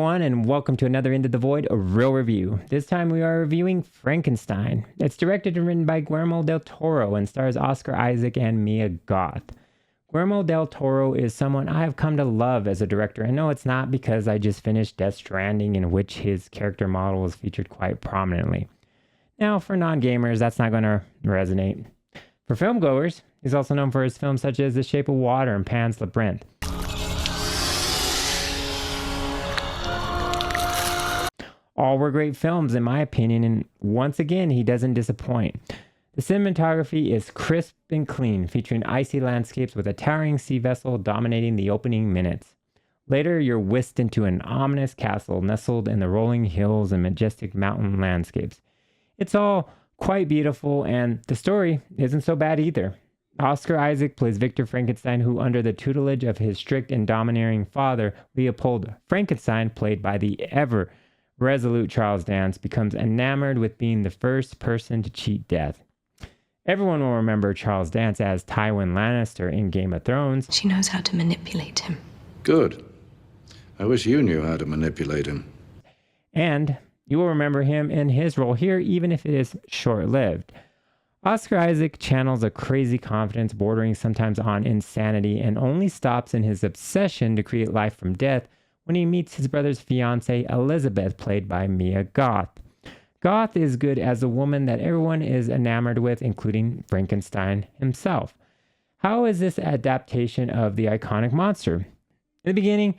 everyone, and welcome to another Into the Void, a real review. This time we are reviewing Frankenstein. It's directed and written by Guillermo del Toro and stars Oscar Isaac and Mia Goth. Guillermo del Toro is someone I have come to love as a director, and no, it's not because I just finished Death Stranding, in which his character model was featured quite prominently. Now, for non-gamers, that's not going to resonate. For filmgoers, he's also known for his films such as The Shape of Water and Pan's Labyrinth. All were great films, in my opinion, and once again, he doesn't disappoint. The cinematography is crisp and clean, featuring icy landscapes with a towering sea vessel dominating the opening minutes. Later, you're whisked into an ominous castle nestled in the rolling hills and majestic mountain landscapes. It's all quite beautiful, and the story isn't so bad either. Oscar Isaac plays Victor Frankenstein, who, under the tutelage of his strict and domineering father, Leopold Frankenstein, played by the ever-resolute Charles Dance, becomes enamored with being the first person to cheat death. Everyone will remember Charles Dance as Tywin Lannister in Game of Thrones. She knows how to manipulate him. Good. I wish you knew how to manipulate him. And you will remember him in his role here, even if it is short-lived. Oscar Isaac channels a crazy confidence bordering sometimes on insanity and only stops in his obsession to create life from death when he meets his brother's fiancée, Elizabeth, played by Mia Goth. Goth is good as a woman that everyone is enamored with, including Frankenstein himself. How is this adaptation of the iconic monster? In the beginning,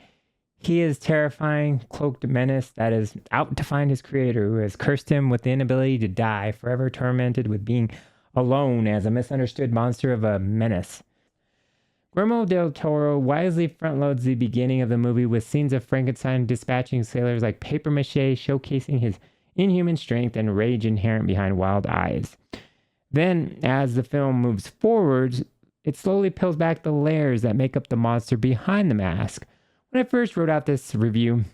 he is terrifying, cloaked menace that is out to find his creator, who has cursed him with the inability to die, forever tormented with being alone as a misunderstood monster of a menace. Guillermo del Toro wisely front-loads the beginning of the movie with scenes of Frankenstein dispatching sailors like papier-mâché, showcasing his inhuman strength and rage inherent behind wild eyes. Then, as the film moves forwards, it slowly peels back the layers that make up the monster behind the mask. When I first wrote out this review,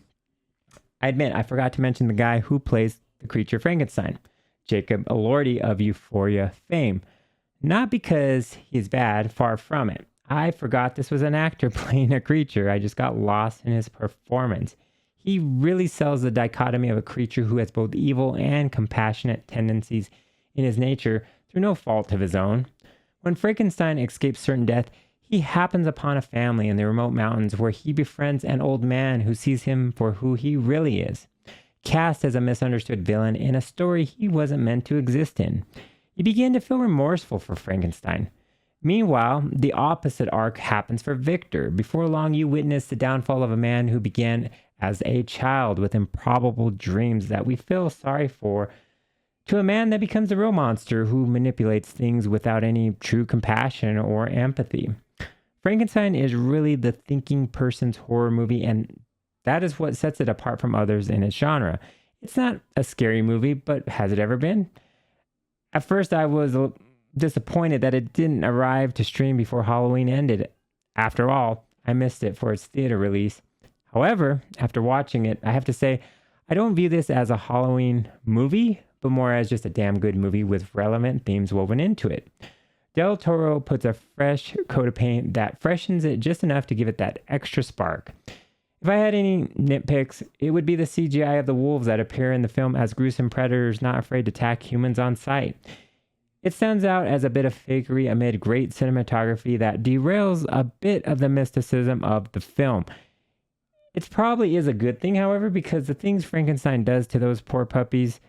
I admit I forgot to mention the guy who plays the creature Frankenstein, Jacob Elordi of Euphoria fame. Not because he's bad, far from it. I forgot this was an actor playing a creature. I just got lost in his performance. He really sells the dichotomy of a creature who has both evil and compassionate tendencies in his nature through no fault of his own. When Frankenstein escapes certain death, he happens upon a family in the remote mountains where he befriends an old man who sees him for who he really is, cast as a misunderstood villain in a story he wasn't meant to exist in. You begin to feel remorseful for Frankenstein. Meanwhile, the opposite arc happens for Victor. Before long, you witness the downfall of a man who began as a child with improbable dreams that we feel sorry for, to a man that becomes a real monster who manipulates things without any true compassion or empathy. Frankenstein is really the thinking person's horror movie, and that is what sets it apart from others in its genre. It's not a scary movie, but has it ever been? At first, I was disappointed that it didn't arrive to stream before Halloween ended. After all, I missed it for its theater release. However, after watching it, I have to say, I don't view this as a Halloween movie, but more as just a damn good movie with relevant themes woven into it. Del Toro puts a fresh coat of paint that freshens it just enough to give it that extra spark. If I had any nitpicks, it would be the CGI of the wolves that appear in the film as gruesome predators not afraid to attack humans on sight. It stands out as a bit of fakery amid great cinematography that derails a bit of the mysticism of the film. It probably is a good thing, however, because the things Frankenstein does to those poor puppies,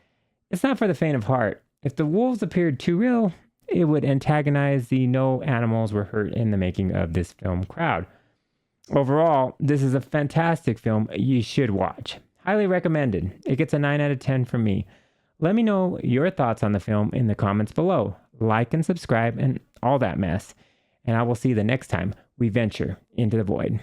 it's not for the faint of heart. If the wolves appeared too real, it would antagonize the no animals were hurt in the making of this film crowd. Overall, this is a fantastic film you should watch. Highly recommended. It gets a 9 out of 10 from me. Let me know your thoughts on the film in the comments below. Like and subscribe and all that mess. And I will see you the next time we venture into the void.